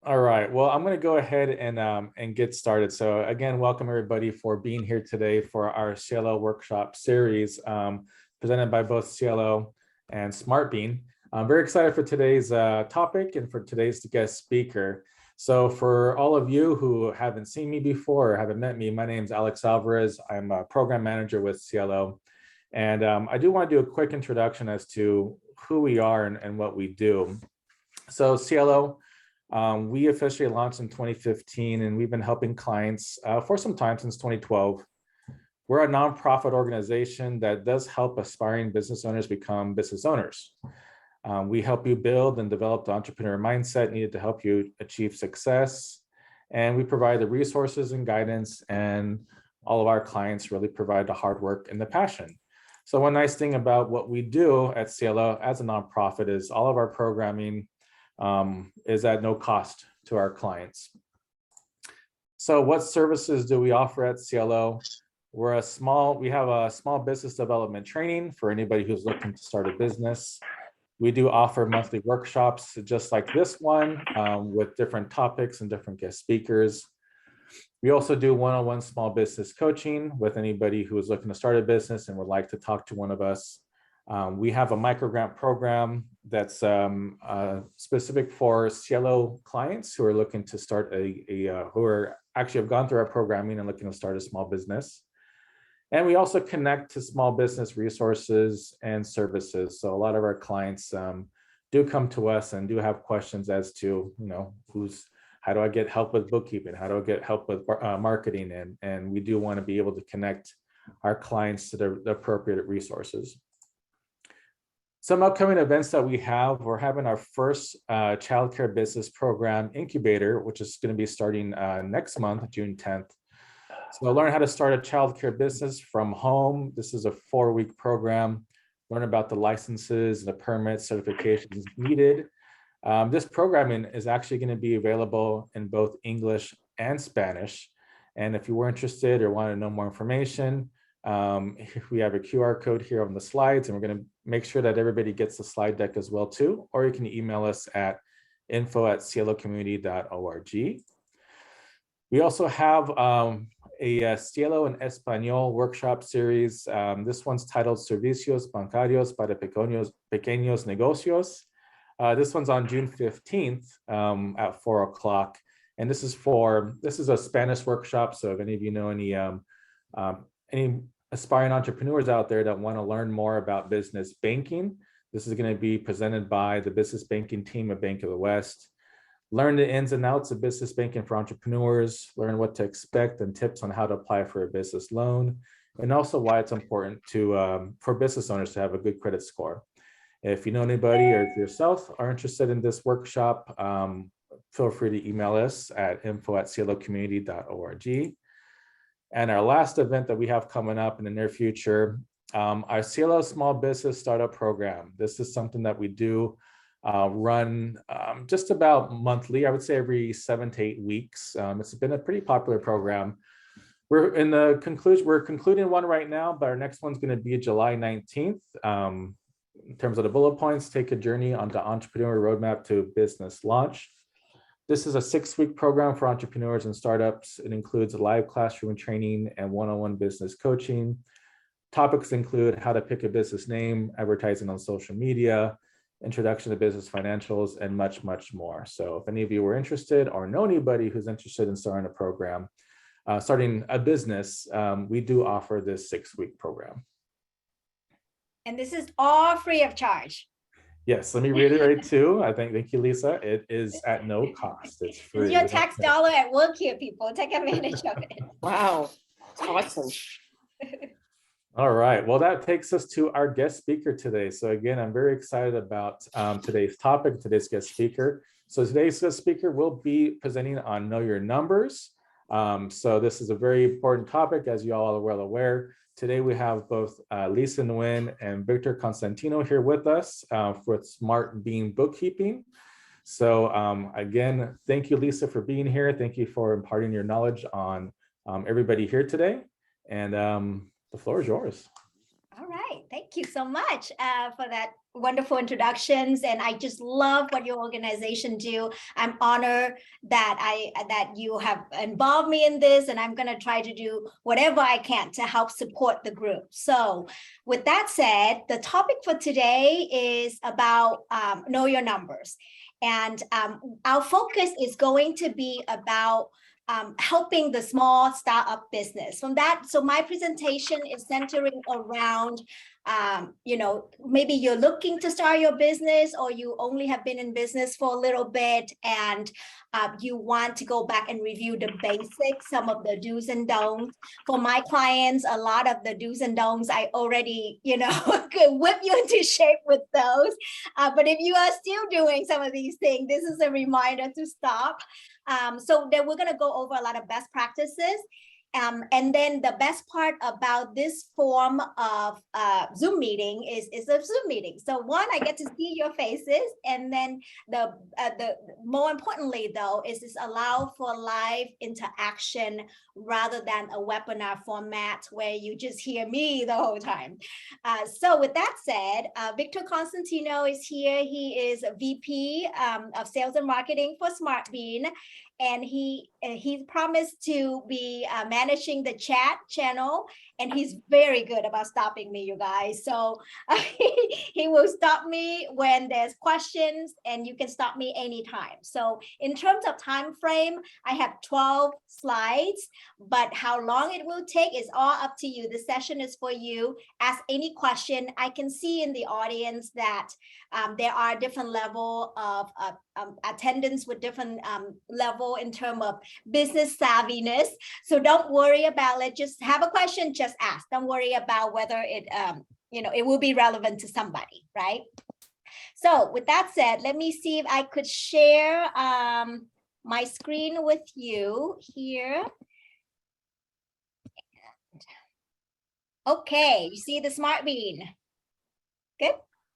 All right. Well, I'm going to go ahead and get started. So again, welcome everybody for being here today for our CIELO workshop series presented by both CIELO and SmartBean. I'm very excited for today's topic and for today's guest speaker. So for all of you who haven't seen me before or haven't met me, my name is Alex Alvarez. I'm a program manager with CIELO. And I do want to do a quick introduction as to who we are and what we do. So CIELO, we officially launched in 2015, and we've been helping clients for some time, since 2012. We're a nonprofit organization that does help aspiring business owners become business owners. We help you build and develop the entrepreneur mindset needed to help you achieve success. And we provide the resources and guidance, and all of our clients really provide the hard work and the passion. So one nice thing about what we do at CIELO as a nonprofit is all of our programming is at no cost to our clients. So what services do we offer at CIELO? We have a small business development training for anybody who's looking to start a business. We do offer monthly workshops just like this one with different topics and different guest speakers. We also do one-on-one small business coaching with anybody who is looking to start a business and would like to talk to one of us. We have a microgrant program that's specific for CIELO clients who are looking to start who are actually have gone through our programming and looking to start a small business. And we also connect to small business resources and services. So a lot of our clients do come to us and do have questions as to, how do I get help with bookkeeping? How do I get help with marketing? And we do want to be able to connect our clients to the appropriate resources. Some upcoming events that we have, we're having our first childcare business program incubator, which is going to be starting next month, June 10th. So learn how to start a childcare business from home. This is a 4-week program. Learn about the licenses, the permits, certifications needed. This programming is actually going to be available in both English and Spanish. And if you were interested or want to know more information, we have a QR code here on the slides, and we're going to make sure that everybody gets the slide deck as well too, or you can email us at info@cielocommunity.org. We also have a CIELO en Español workshop series. This one's titled Servicios Bancarios para Pequeños Negocios. This one's on June 15th at 4 o'clock. And this is a Spanish workshop. So if any of you know any aspiring entrepreneurs out there that want to learn more about business banking, this is going to be presented by the business banking team of Bank of the West. Learn the ins and outs of business banking for entrepreneurs, learn what to expect and tips on how to apply for a business loan, and also why it's important for business owners to have a good credit score. If you know anybody or if yourself are interested in this workshop, feel free to email us at info@cielocommunity.org. And our last event that we have coming up in the near future, our CIELO Small Business Startup Program. This is something that we do run just about monthly, I would say every 7 to 8 weeks. It's been a pretty popular program. We're concluding one right now, but our next one's going to be July 19th. In terms of the bullet points, take a journey on the entrepreneur roadmap to business launch. This is a 6-week program for entrepreneurs and startups. It includes live classroom training and one-on-one business coaching. Topics include how to pick a business name, advertising on social media, introduction to business financials, and much, much more. So if any of you were interested or know anybody who's interested in starting a program, starting a business, we do offer this 6-week program. And this is all free of charge. Yes, let me reiterate too. Thank you, Lisa. It is at no cost. It's free. It's your tax dollar at work here, people. Take advantage of it. Wow, awesome. All right, well, that takes us to our guest speaker today. So again, I'm very excited about today's topic, today's guest speaker. So today's guest speaker will be presenting on Know Your Numbers. So this is a very important topic, as you all are well aware. Today we have both Lisa Nguyen and Victor Constantino here with us for SmartBean Bookkeeping. So again, thank you, Lisa, for being here. Thank you for imparting your knowledge on everybody here today. And the floor is yours. All right. Thank you so much for that wonderful introductions, and I just love what your organization do. I'm honored that you have involved me in this, and I'm going to try to do whatever I can to help support the group. So with that said, the topic for today is about know your numbers, and our focus is going to be about helping the small startup business. From that, so my presentation is centering around, maybe you're looking to start your business, or you only have been in business for a little bit, and you want to go back and review the basics, some of the do's and don'ts. For my clients, a lot of the do's and don'ts, I already, could whip you into shape with those. But if you are still doing some of these things, this is a reminder to stop. So then we're going to go over a lot of best practices. And then the best part about this form of Zoom meeting is a Zoom meeting. So one, I get to see your faces, and then the more importantly though is this allow for live interaction rather than a webinar format where you just hear me the whole time. So with that said, Victor Constantino is here. He is a VP of Sales and Marketing for SmartBean. And he promised to be managing the chat channel, and he's very good about stopping me, you guys. So he will stop me when there's questions, and you can stop me anytime. So in terms of time frame, I have 12 slides, but how long it will take is all up to you. The session is for you. Ask any question. I can see in the audience that there are different level of attendance with different level in terms of business savviness. So don't worry about it. Just have a question, just ask. Don't worry about whether it, it will be relevant to somebody, right? So with that said, let me see if I could share my screen with you here. Okay, you see the SmartBean. Good.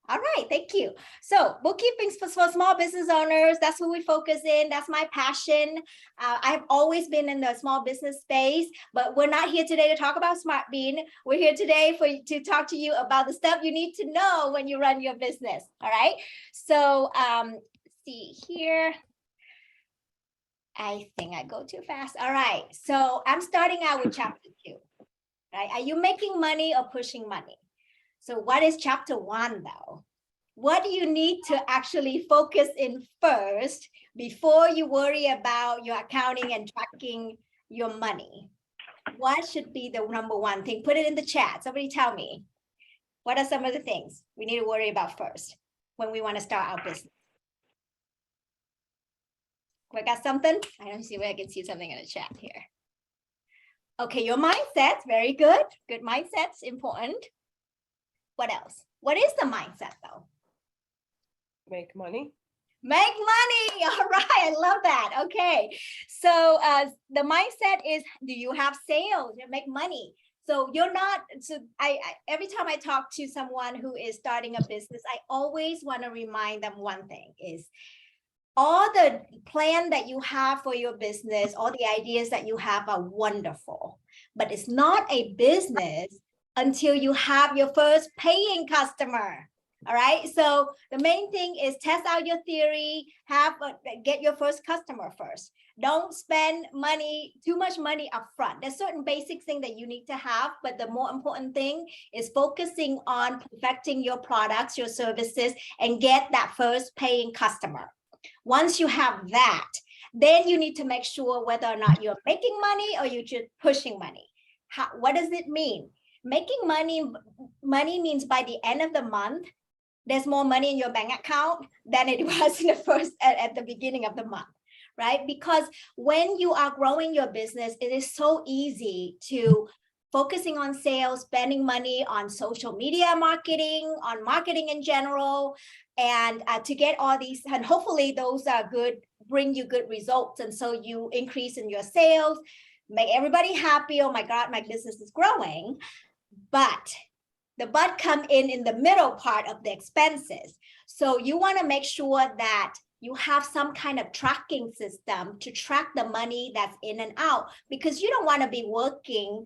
All right, thank you. So bookkeeping for small business owners, that's what we focus in. That's my passion. I've always been in the small business space, but we're not here today to talk about SmartBean. We're here today to talk to you about the stuff you need to know when you run your business. All right. So see here. I think I go too fast. All right. So I'm starting out with chapter 2. Right? Are you making money or pushing money? So what is chapter 1 though? What do you need to actually focus in first before you worry about your accounting and tracking your money? What should be the number one thing? Put it in the chat. Somebody tell me. What are some of the things we need to worry about first when we want to start our business? We got something? I don't see if I can see something in the chat here. Okay, your mindset, very good. Good mindset's important. What else? What is the mindset though? Make money. Make money. All right, I love that. Okay, so the mindset is, do you have sales? You make money. So you're not, so I every time I talk to someone who is starting a business, I always want to remind them one thing is, all the plan that you have for your business, all the ideas that you have are wonderful, but it's not a business until you have your first paying customer. All right. So the main thing is test out your theory, get your first customer first. Don't spend too much money up front. There's certain basic things that you need to have, but the more important thing is focusing on perfecting your products, your services, and get that first paying customer. Once you have that, then you need to make sure whether or not you're making money or you're just pushing money. What does it mean? Making money means by the end of the month, there's more money in your bank account than it was in at the beginning of the month, right? Because when you are growing your business, it is so easy to focusing on sales, spending money on social media marketing, on marketing in general, and to get all these, and hopefully those are good, bring you good results. And so you increase in your sales, make everybody happy. Oh my God, my business is growing. But come in the middle part of the expenses. So you want to make sure that you have some kind of tracking system to track the money that's in and out, because you don't want to be working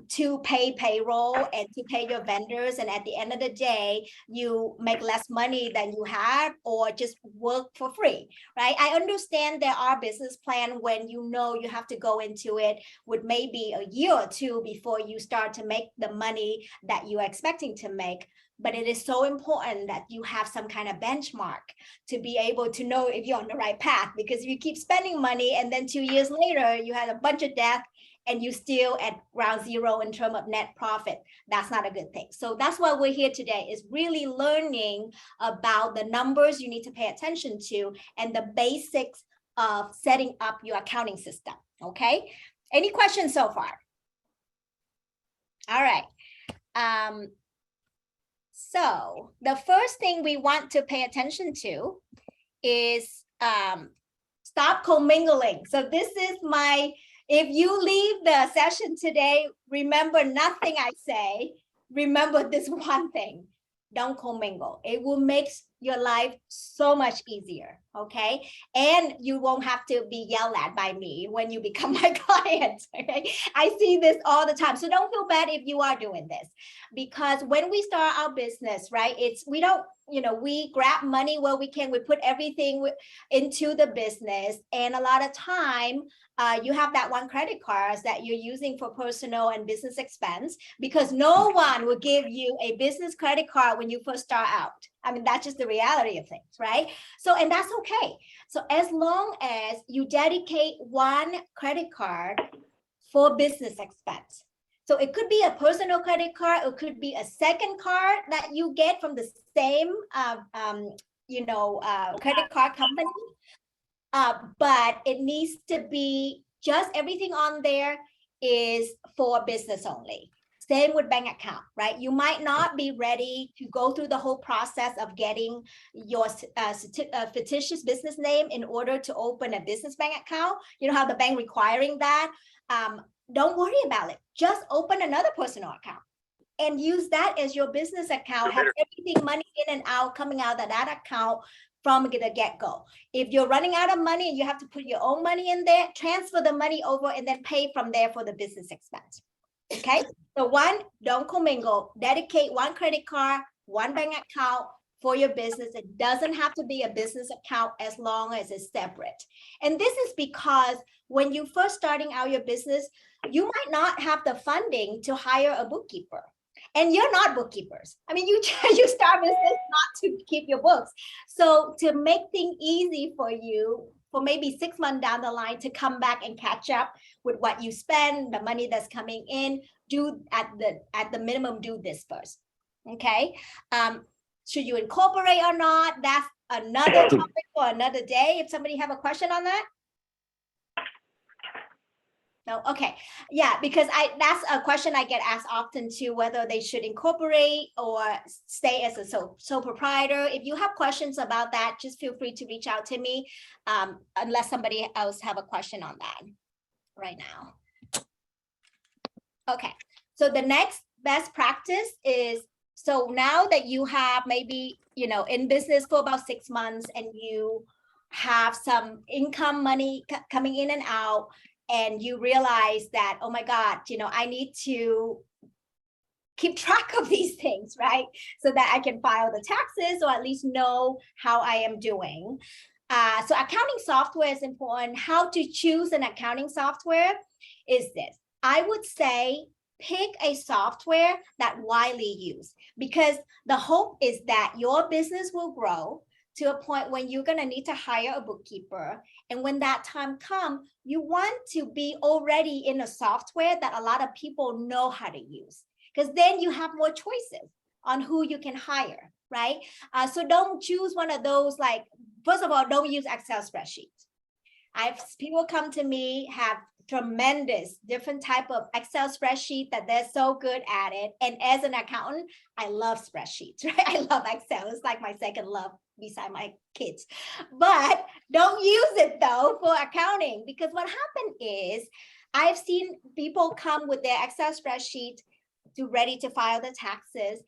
to pay payroll and to pay your vendors. And at the end of the day, you make less money than you had, or just work for free, right? I understand there are business plans when you know you have to go into it with maybe a year or two before you start to make the money that you're expecting to make. But it is so important that you have some kind of benchmark to be able to know if you're on the right path. Because if you keep spending money and then 2 years later, you had a bunch of debt and you still at ground zero in terms of net profit, that's not a good thing. So that's why we're here today, is really learning about the numbers you need to pay attention to and the basics of setting up your accounting system. Okay. Any questions so far? All right. So the first thing we want to pay attention to is stop commingling. So this is my, if you leave the session today, remember nothing I say, remember this one thing: don't commingle. It will make your life so much easier, okay? And you won't have to be yelled at by me when you become my client, okay? I see this all the time. So don't feel bad if you are doing this, because when we start our business, right, we don't, we grab money where we can, we put everything into the business. And a lot of time, you have that one credit card that you're using for personal and business expense, because no one will give you a business credit card when you first start out. I mean, that's just the reality of things, right? So, and that's okay. So as long as you dedicate one credit card for business expense. So it could be a personal credit card, it could be a second card that you get from the same, credit card company. But it needs to be just everything on there is for business only. Same with bank account, right? You might not be ready to go through the whole process of getting your fictitious business name in order to open a business bank account. You know how the bank requiring that? Don't worry about it. Just open another personal account and use that as your business account. Have everything, money in and out, coming out of that account from the get-go. If you're running out of money and you have to put your own money in there, transfer the money over and then pay from there for the business expense. Okay, so one, don't commingle. Dedicate one credit card, one bank account for your business. It doesn't have to be a business account as long as it's separate. And this is because when you first starting out your business, you might not have the funding to hire a bookkeeper. And you're not bookkeepers. I mean, you start business not to keep your books. So to make things easy for you, for maybe 6 months down the line, to come back and catch up with what you spend, the money that's coming in, do at the minimum, do this first. Okay. Should you incorporate or not? That's another topic for another day. If somebody have a question on that. No, okay. Yeah, because that's a question I get asked often too, whether they should incorporate or stay as a sole proprietor. If you have questions about that, just feel free to reach out to me, unless somebody else have a question on that right now. Okay, so the next best practice is, so now that you have maybe, in business for about 6 months and you have some income money coming in and out, and you realize that, oh my God, I need to keep track of these things, right? So that I can file the taxes or at least know how I am doing. So accounting software is important. How to choose an accounting software is this. I would say pick a software that widely used, because the hope is that your business will grow to a point when you're going to need to hire a bookkeeper. And when that time comes, you want to be already in a software that a lot of people know how to use, because then you have more choices on who you can hire, right? So don't choose one of those, like, first of all, don't use Excel spreadsheets. People come to me, have tremendous different type of Excel spreadsheet that they're so good at it. And as an accountant, I love spreadsheets, right? I love Excel. It's like my second love beside my kids. But don't use it though for accounting, because what happened is I've seen people come with their Excel spreadsheet ready to file the taxes.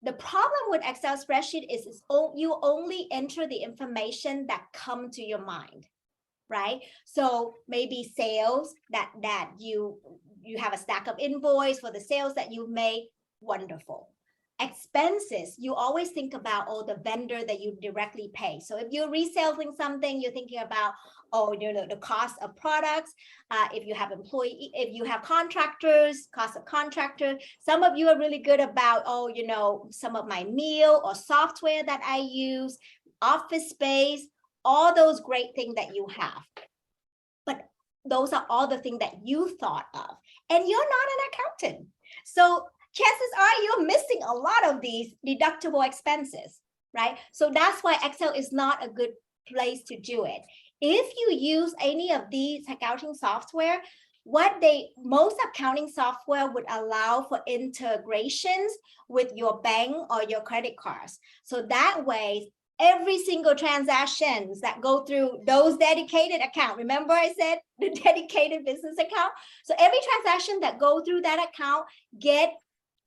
The problem with Excel spreadsheet is you only enter the information that come to your mind, right? So maybe sales that you have a stack of invoice for the sales that you made, wonderful. Expenses, you always think about, oh, the vendor that you directly pay. So if you're reselling something, you're thinking about, oh, the cost of products. If you have if you have contractors, cost of contractor. Some of you are really good about, oh, some of my meal or software that I use, office space, all those great things that you have. But those are all the things that you thought of, and you're not an accountant. So chances are you're missing a lot of these deductible expenses, right? So that's why Excel is not a good place to do it. If you use any of these accounting software, most accounting software would allow for integrations with your bank or your credit cards. So that way, every single transactions that go through those dedicated account, remember I said the dedicated business account? So every transaction that go through that account get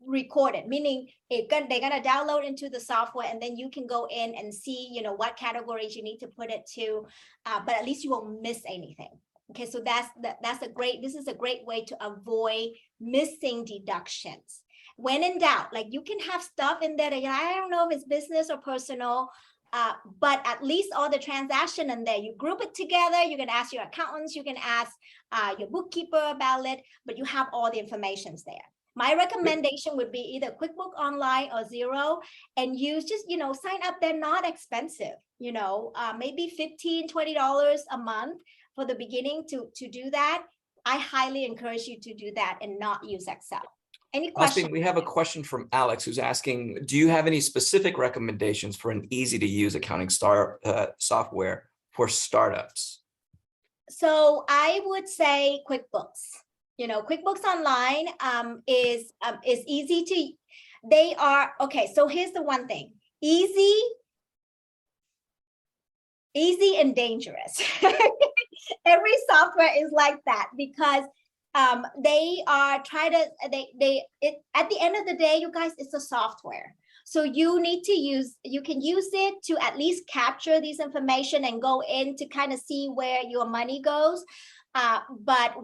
recorded, meaning they're gonna download into the software, and then you can go in and see, what categories you need to put it to, but at least you won't miss anything. Okay, so this is a great way to avoid missing deductions. When in doubt, like you can have stuff in there that I don't know if it's business or personal, but at least all the transaction in there, you group it together. You can ask your accountants, you can ask your bookkeeper about it, but you have all the information there. My recommendation would be either QuickBooks Online or Xero, and use just, sign up. They're not expensive, maybe $15, $20 a month for the beginning to do that. I highly encourage you to do that and not use Excel. Any questions? We have a question from Alex who's asking, do you have any specific recommendations for an easy to use accounting software for startups? So I would say QuickBooks. QuickBooks Online is easy to, okay, so here's the one thing, easy and dangerous. Every software is like that because at the end of the day, you guys, it's a software. So you can use it to at least capture these information and go in to kind of see where your money goes. But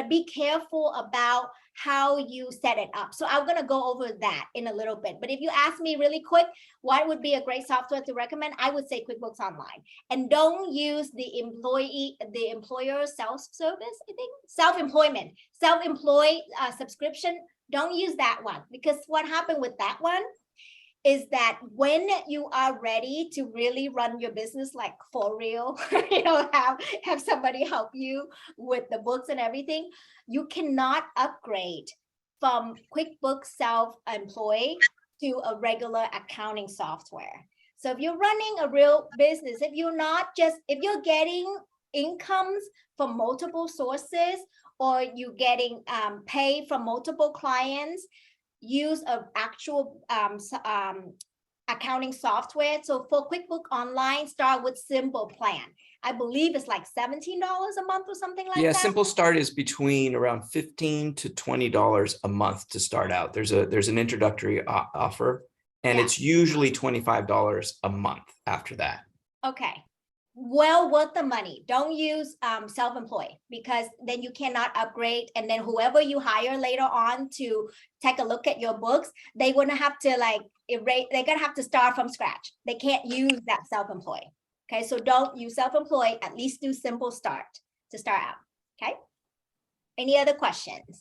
be careful about how you set it up. So I'm going to go over that in a little bit. But if you ask me really quick, what would be a great software to recommend? I would say QuickBooks Online. And don't use the employer self-service, I think, self-employed subscription. Don't use that one, because what happened with that one is that when you are ready to really run your business like for real, have somebody help you with the books and everything, you cannot upgrade from QuickBooks Self-Employed to a regular accounting software. So if you're running a real business, if you're getting incomes from multiple sources, or you're getting paid from multiple clients, use an actual accounting software. So for QuickBooks Online, start with Simple Plan. I believe it's like $17 a month or something like that. Yeah, Simple Start is between around $15 to $20 a month to start out. There's an introductory offer, and it's usually $25 a month after that. Okay. Well worth the money. Don't use self-employed, because then you cannot upgrade, and then whoever you hire later on to take a look at your books, they wouldn't have to they're gonna have to start from scratch. They can't use that self-employed. Okay, so don't use self-employed, at least do Simple Start to start out. Okay, any other questions?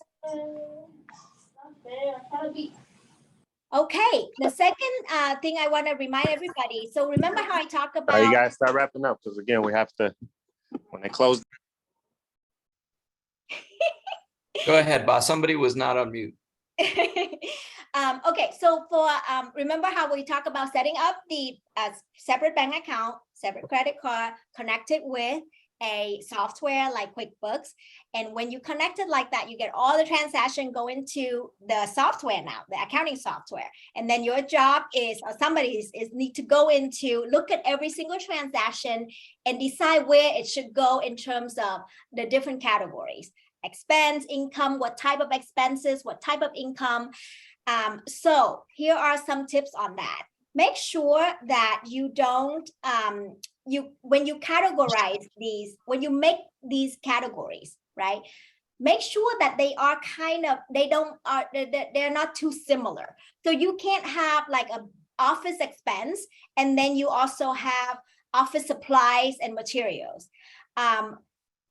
Okay, the second thing I want to remind everybody. So remember how I talked about. You guys start wrapping up, because again, we have to, when they close. Go ahead, boss. Somebody was not on mute. Okay, so for remember how we talk about setting up the separate bank account, separate credit card, connected with a software like QuickBooks. And when you connect it like that, you get all the transaction go into the software now, the accounting software. And then your job is, or somebody's need to go into, look at every single transaction and decide where it should go in terms of the different categories. Expense, income, what type of expenses, what type of income. So here are some tips on that. Make sure that you don't, when you categorize these, when you make these categories, right? Make sure that they are they're not too similar. So you can't have like a office expense, and then you also have office supplies and materials.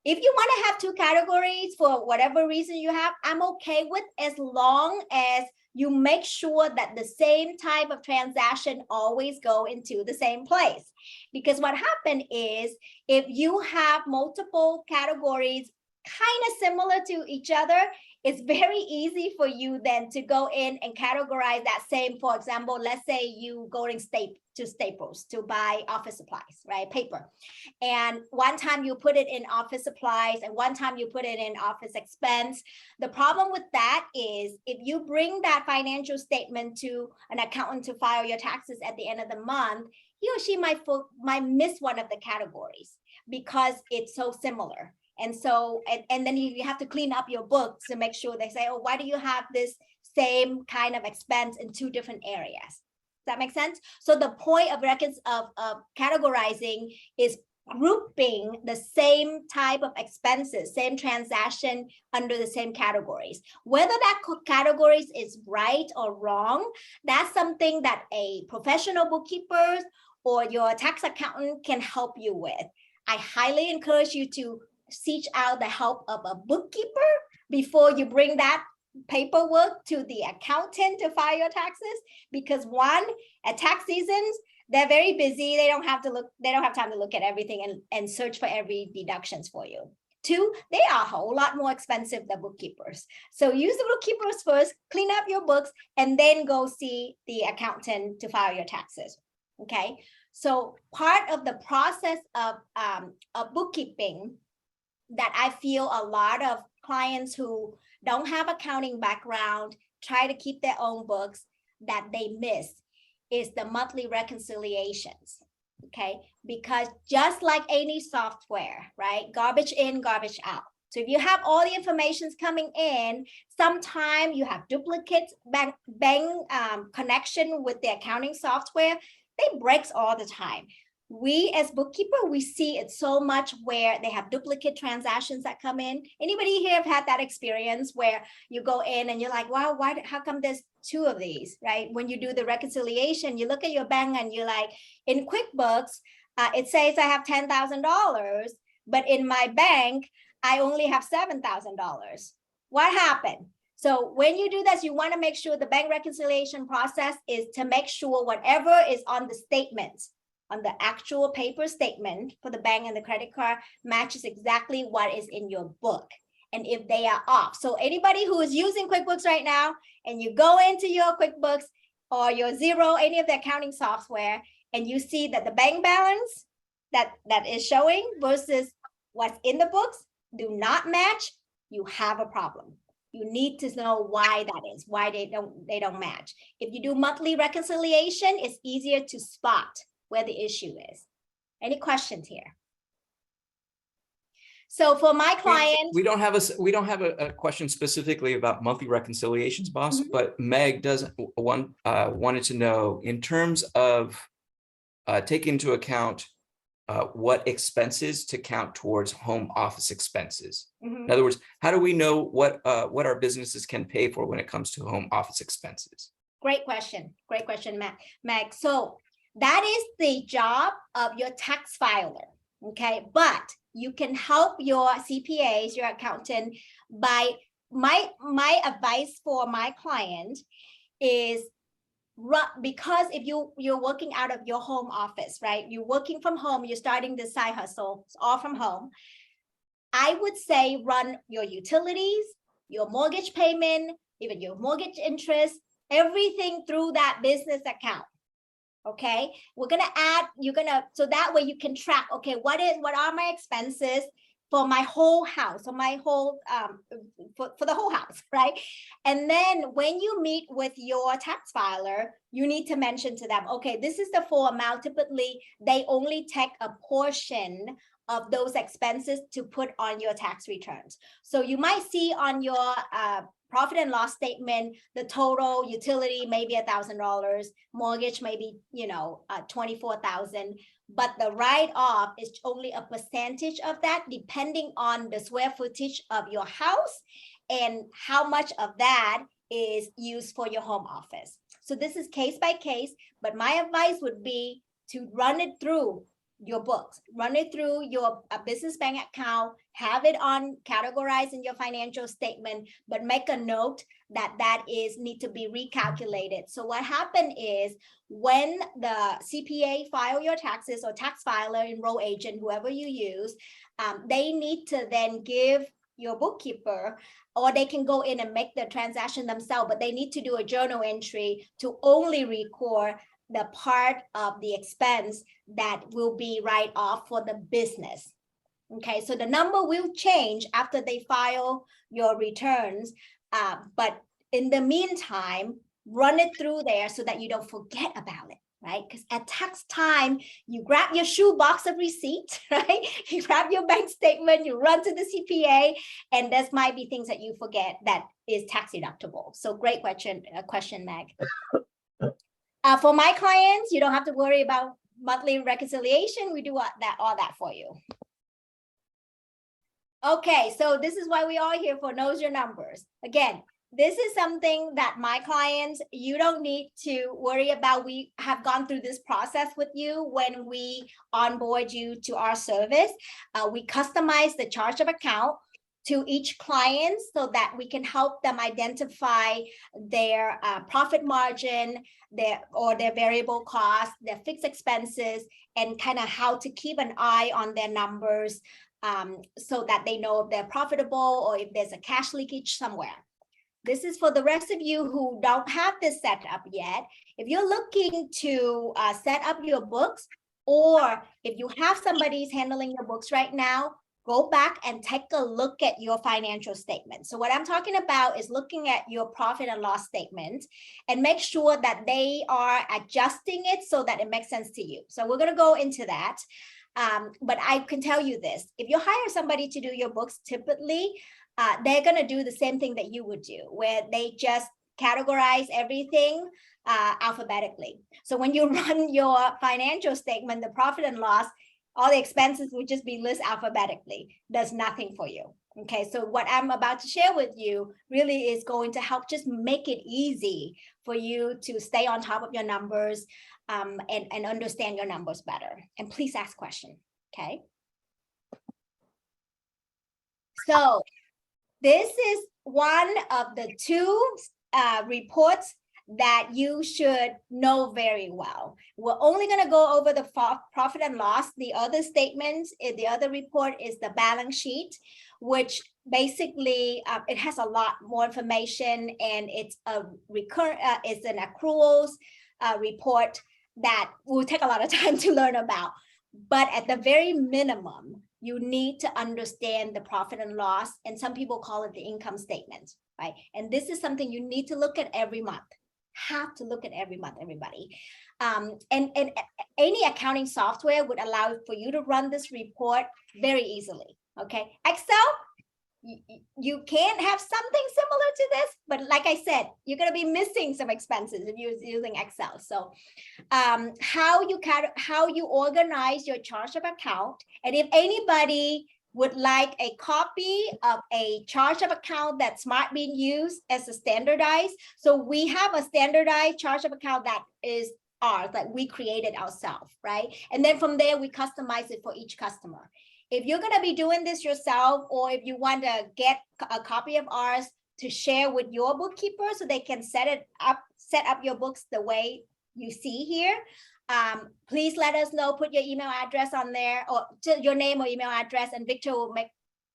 If you want to have two categories for whatever reason you have, I'm okay with, as long as you make sure that the same type of transaction always go into the same place. Because what happened is, if you have multiple categories kind of similar to each other, it's very easy for you then to go in and categorize that same. For example, let's say you go to Staples to buy office supplies, right? Paper. And one time you put it in office supplies and one time you put it in office expense. The problem with that is, if you bring that financial statement to an accountant to file your taxes at the end of the month, he or she might miss one of the categories because it's so similar. And so, and then you have to clean up your books to make sure. They say, oh, why do you have this same kind of expense in two different areas? Does that make sense? So the point of categorizing is grouping the same type of expenses, same transaction under the same categories. Whether that categories is right or wrong, that's something that a professional bookkeeper or your tax accountant can help you with. I highly encourage you to seek out the help of a bookkeeper before you bring that paperwork to the accountant to file your taxes, because one, at tax seasons, they're very busy. They don't have time to look at everything and search for every deductions for you. Two, they are a whole lot more expensive than bookkeepers. So use the bookkeepers first, clean up your books, and then go see the accountant to file your taxes. Okay. So part of the process of bookkeeping that I feel a lot of clients who don't have accounting background, try to keep their own books, that they miss is the monthly reconciliations. Okay, because just like any software, right? Garbage in, garbage out. So if you have all the informations coming in, sometimes you have duplicates, bank connection with the accounting software. They breaks all the time. We as bookkeeper, we see it so much where they have duplicate transactions that come in. Anybody here have had that experience where you go in and you're like, wow, how come there's two of these, right? When you do the reconciliation, you look at your bank and you're like, in QuickBooks, it says I have $10,000, but in my bank, I only have $7,000. What happened? So when you do this, you want to make sure the bank reconciliation process is to make sure whatever is on the statements, on the actual paper statement for the bank and the credit card, matches exactly what is in your book. And if they are off, so anybody who is using QuickBooks right now, and you go into your QuickBooks or your Xero, any of the accounting software, and you see that the bank balance that is showing versus what's in the books do not match, you have a problem. You need to know why that is, why they don't match. If you do monthly reconciliation, it's easier to spot where the issue is. Any questions here? So for my client, we don't have a question specifically about monthly reconciliations, boss, but Meg does wanted to know, in terms of taking into account what expenses to count towards home office expenses. In other words, how do we know what our businesses can pay for when it comes to home office expenses? Great question, Meg. So that is the job of your tax filer, okay? But you can help your CPAs, your accountant, by my advice for my client is, because if you're working out of your home office, right? You're working from home, you're starting this side hustle, it's all from home. I would say run your utilities, your mortgage payment, even your mortgage interest, everything through that business account. Okay, we're gonna add, so that way you can track, okay, what are my expenses for my whole house, or my whole for the whole house, right? And then when you meet with your tax filer, you need to mention to them, okay, this is the full amount. Typically they only take a portion of those expenses to put on your tax returns. So you might see on your profit and loss statement, the total utility maybe $1,000, mortgage maybe, you know, 24,000, but the write-off is only a percentage of that, depending on the square footage of your house and how much of that is used for your home office. So this is case by case, but my advice would be to run it through your books, run it through your business bank account, have it on categorized in your financial statement, but make a note that that is need to be recalculated. So what happened is when the CPA file your taxes or tax filer, enroll agent, whoever you use, they need to then give your bookkeeper, or they can go in and make the transaction themselves, but they need to do a journal entry to only record the part of the expense that will be write off for the business. Okay, so the number will change after they file your returns, but in the meantime, run it through there so that you don't forget about it, right? Because at tax time, you grab your shoebox of receipts, right? You grab your bank statement, you run to the CPA, and this might be things that you forget that is tax deductible. So great question, Meg. For my clients, you don't have to worry about monthly reconciliation. We do all that for you. Okay, so this is why we are here for Knows Your Numbers. Again, this is something that my clients, you don't need to worry about. We have gone through this process with you when we onboard you to our service. We customize the chart of account to each client so that we can help them identify their profit margin, their variable costs, their fixed expenses, and kind of how to keep an eye on their numbers so that they know if they're profitable or if there's a cash leakage somewhere. This is for the rest of you who don't have this set up yet. If you're looking to set up your books, or if you have somebody who's handling your books right now, go back and take a look at your financial statement. So what I'm talking about is looking at your profit and loss statement and make sure that they are adjusting it so that it makes sense to you. So we're going to go into that. But I can tell you this, if you hire somebody to do your books, typically, they're going to do the same thing that you would do, where they just categorize everything alphabetically. So when you run your financial statement, the profit and loss, all the expenses would just be listed alphabetically. Does nothing for you. Okay, so what I'm about to share with you really is going to help just make it easy for you to stay on top of your numbers and understand your numbers better. And please ask questions, okay? So this is one of the two reports that you should know very well. We're only going to go over the profit and loss. The other statements, the other report is the balance sheet, which basically it has a lot more information, and it's a it's an accruals report that will take a lot of time to learn about. But at the very minimum, you need to understand the profit and loss, and some people call it the income statement, right? And this is something you need to look at every month. Have to look at every month, everybody. And any accounting software would allow for you to run this report very easily, okay? Excel, you can have something similar to this, but like I said, you're going to be missing some expenses if you're using Excel. So how you organize your chart of account, and if anybody would like a copy of a chart of account that SmartBean used as a standardized. So we have a standardized chart of account that is ours, that we created ourselves, right? And then from there, we customize it for each customer. If you're going to be doing this yourself, or if you want to get a copy of ours to share with your bookkeeper so they can set up your books the way you see here, please let us know. Put your email address on there, or your name or email address, and Victor will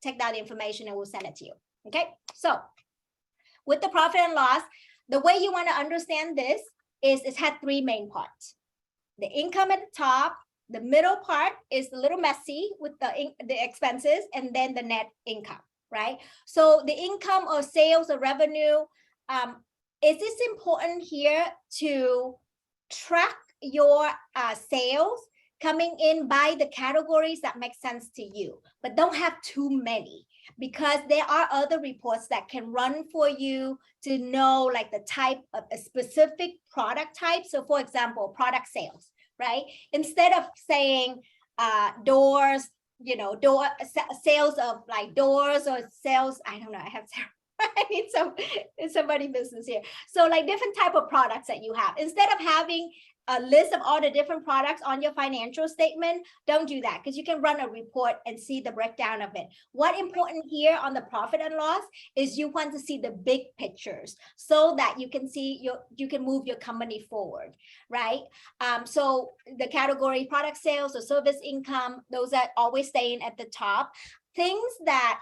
take down the information and we'll send it to you. Okay, so with the profit and loss, the way you want to understand this is it had three main parts. The income at the top, the middle part is a little messy with the expenses, and then the net income, right? So the income or sales or revenue, is this important here to track your sales, coming in by the categories that make sense to you, but don't have too many, because there are other reports that can run for you to know like the type of a specific product type. So for example, product sales, right? Instead of saying doors, sales of like doors, or sales, I don't know, I need somebody business here. So like different type of products that you have, instead of having a list of all the different products on your financial statement, don't do that, because you can run a report and see the breakdown of it. What important here on the profit and loss is you want to see the big pictures so that you can see you can move your company forward, right? So the category product sales or service income, those are always staying at the top. Things that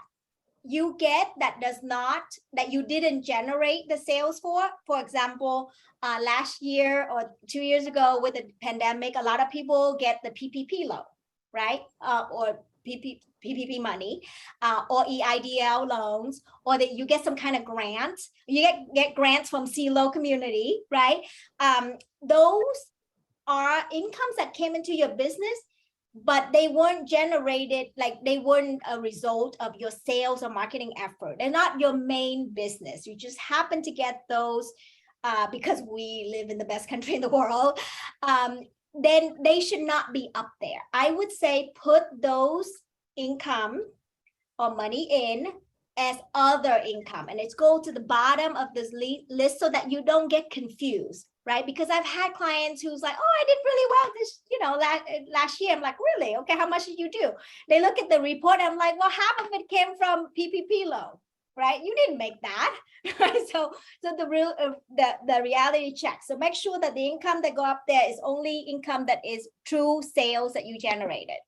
you get that you didn't generate the sales for example, last year or 2 years ago with the pandemic, a lot of people get the PPP loan, right? Or PPP money, or EIDL loans, or that you get some kind of grant. You get grants from CIELO community, right? Those are incomes that came into your business, but they weren't generated, like they weren't a result of your sales or marketing effort. They're not your main business. You just happen to get those because we live in the best country in the world. Then they should not be up there. I would say put those income or money in as other income, and it's go to the bottom of this list so that you don't get confused, right? Because I've had clients who's like, oh, I did really well this, last year. I'm like, really? Okay, how much did you do? They look at the report. I'm like, well, half of it came from PPP loan, right? You didn't make that, right? So the reality check. So make sure that the income that go up there is only income that is true sales that you generated.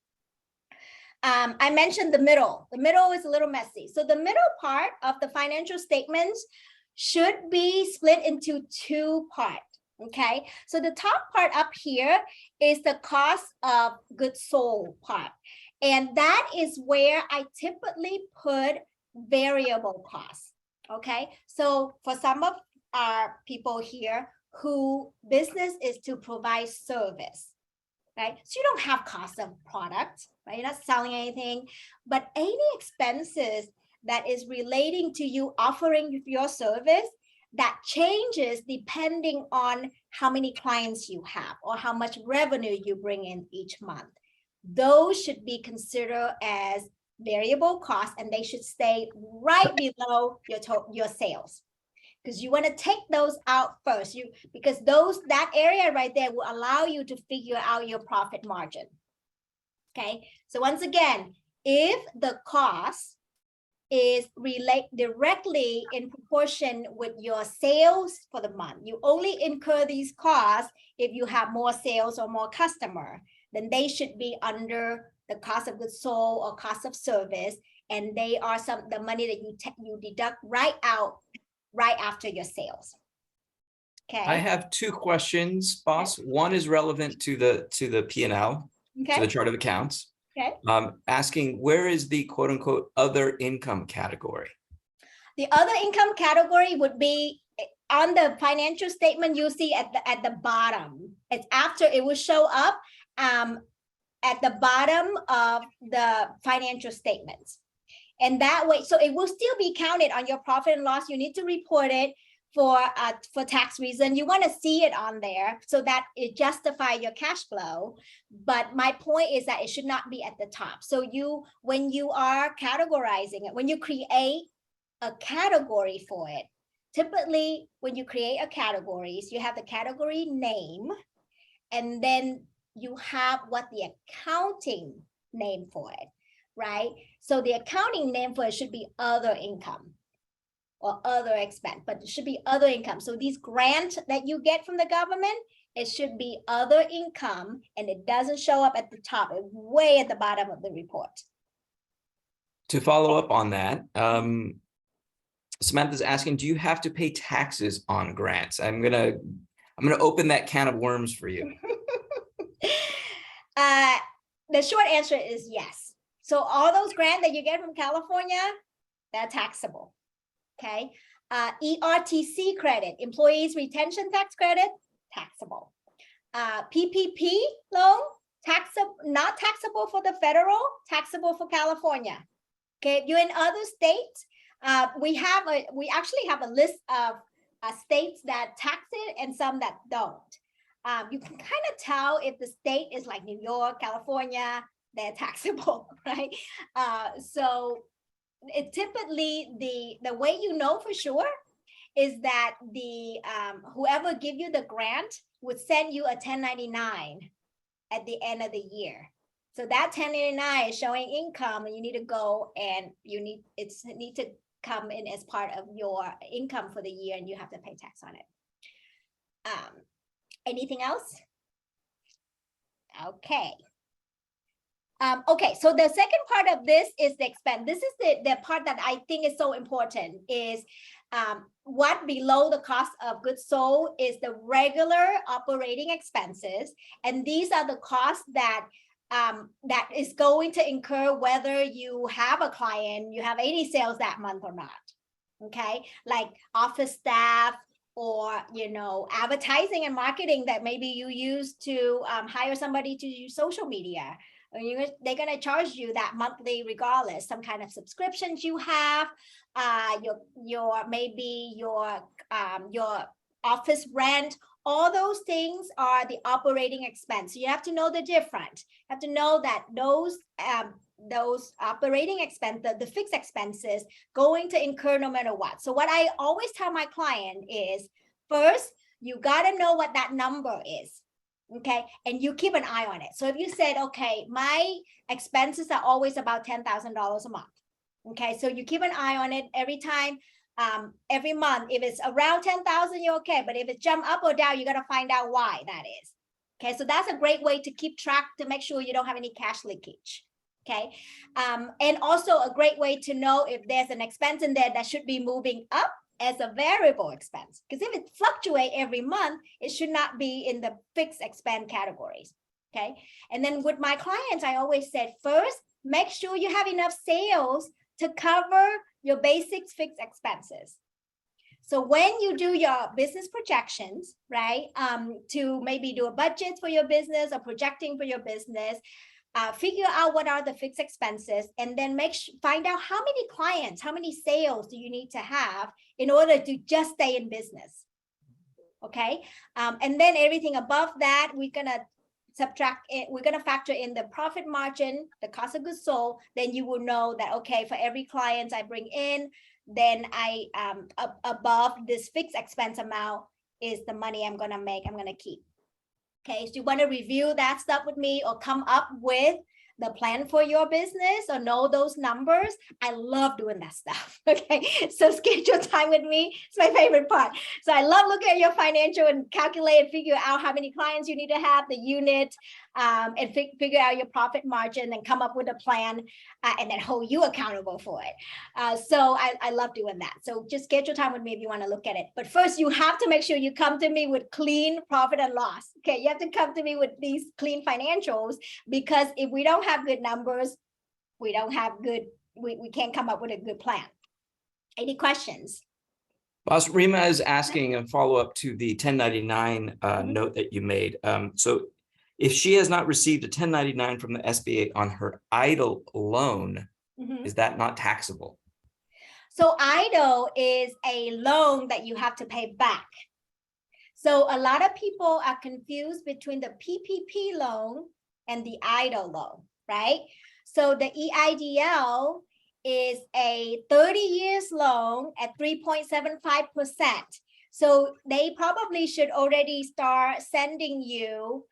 I mentioned the middle. The middle is a little messy. So the middle part of the financial statements should be split into two parts. Okay, so the top part up here is the cost of goods sold part. And that is where I typically put variable costs. Okay, so for some of our people here who business is to provide service, right? So you don't have cost of product, right? You're not selling anything, but any expenses that is relating to you offering your service that changes depending on how many clients you have or how much revenue you bring in each month. Those should be considered as variable costs, and they should stay right below your sales, because you want to take those out first. Because that area right there will allow you to figure out your profit margin. Okay, so once again, if the cost is directly in proportion with your sales for the month, you only incur these costs if you have more sales or more customer, then they should be under the cost of goods sold or cost of service, and they are the money that you deduct right after your sales. Okay. I have two questions, boss. Okay. One is relevant to the P&L, okay, to the chart of accounts. Okay. Asking, where is the quote unquote other income category? The other income category would be on the financial statement. You see at the bottom. It's after it will show up at the bottom of the financial statements. And that way, so it will still be counted on your profit and loss. You need to report it for tax reason. You want to see it on there so that it justifies your cash flow. But my point is that it should not be at the top. So when you are categorizing it, when you create a category for it, typically when you create a categories, you have the category name, and then you have what the accounting name for it, right? So the accounting name for it should be other income or other expense, but it should be other income. So these grants that you get from the government, it should be other income, and it doesn't show up at the top. It's way at the bottom of the report. To follow up on that, Samantha's asking, do you have to pay taxes on grants? I'm gonna open that can of worms for you. The short answer is yes. So all those grants that you get from California, they're taxable. Okay. ERTC credit, employees retention tax credit, taxable. PPP loan, taxable, not taxable for the federal, taxable for California. Okay, if you're in other states, we actually have a list of states that tax it and some that don't. You can kind of tell if the state is like New York, California, they're taxable, right? So it typically, the way you know for sure is that the whoever give you the grant would send you a 1099 at the end of the year. So that 1099 is showing income, and you need to go and need to come in as part of your income for the year, and you have to pay tax on it. Anything else? Okay. Okay, so the second part of this is the expense. This is the part that I think is so important, is what below the cost of goods sold is the regular operating expenses. And these are the costs that that is going to incur whether you have a client, you have 80 sales that month or not. Okay, like office staff, or advertising and marketing that maybe you use to hire somebody to use social media. They're going to charge you that monthly regardless. Some kind of subscriptions you have, maybe your office rent. All those things are the operating expense. So you have to know the difference. You have to know that those operating expense, the fixed expenses, going to incur no matter what. So what I always tell my client is, first, you got to know what that number is. Okay, and you keep an eye on it. So if you said, okay, my expenses are always about $10,000 a month. Okay, so you keep an eye on it every time, every month. If it's around 10,000, you're okay. But if it jump up or down, you got to find out why that is. Okay, so that's a great way to keep track, to make sure you don't have any cash leakage. Okay, and also a great way to know if there's an expense in there that should be moving up as a variable expense, because if it fluctuates every month, it should not be in the fixed expense categories. Okay, and then with my clients, I always said, first, make sure you have enough sales to cover your basic fixed expenses. So when you do your business projections, right, to maybe do a budget for your business or projecting for your business, figure out what are the fixed expenses, and then find out how many clients, how many sales do you need to have in order to just stay in business. Okay, and then everything above that, we're gonna subtract it. We're gonna factor in the profit margin, the cost of goods sold. Then you will know that, okay, for every client I bring in, then I above this fixed expense amount is the money I'm gonna make, I'm gonna keep. Okay, so you want to review that stuff with me, or come up with the plan for your business, or know those numbers. I love doing that stuff. Okay, so schedule time with me. It's my favorite part. So I love looking at your financial and calculate and figure out how many clients you need to have, the unit, and figure out your profit margin, and come up with a plan, and then hold you accountable for it. So I love doing that. So just schedule time with me if you want to look at it. But first, you have to make sure you come to me with clean profit and loss. Okay, you have to come to me with these clean financials, because if we don't have good numbers, we can't come up with a good plan. Any questions? Boss, Rima is asking a follow-up to the 1099 note that you made. So if she has not received a 1099 from the SBA on her EIDL loan, is that not taxable? So EIDL is a loan that you have to pay back. So a lot of people are confused between the PPP loan and the EIDL loan, right? So the EIDL is a 30 years loan at 3.75%. So they probably should already start sending you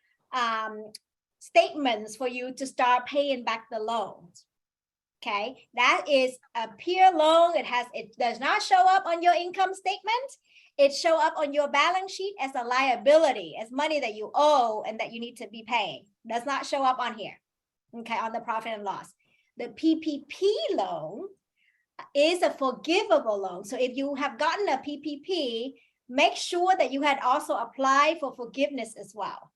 statements for you to start paying back the loans. Okay, that is a peer loan. It does not show up on your income statement. It show up on your balance sheet as a liability, as money that you owe and that you need to be paying. Does not show up on here. Okay, on the profit and loss. The PPP loan is a forgivable loan. So if you have gotten a PPP, make sure that you had also applied for forgiveness as well.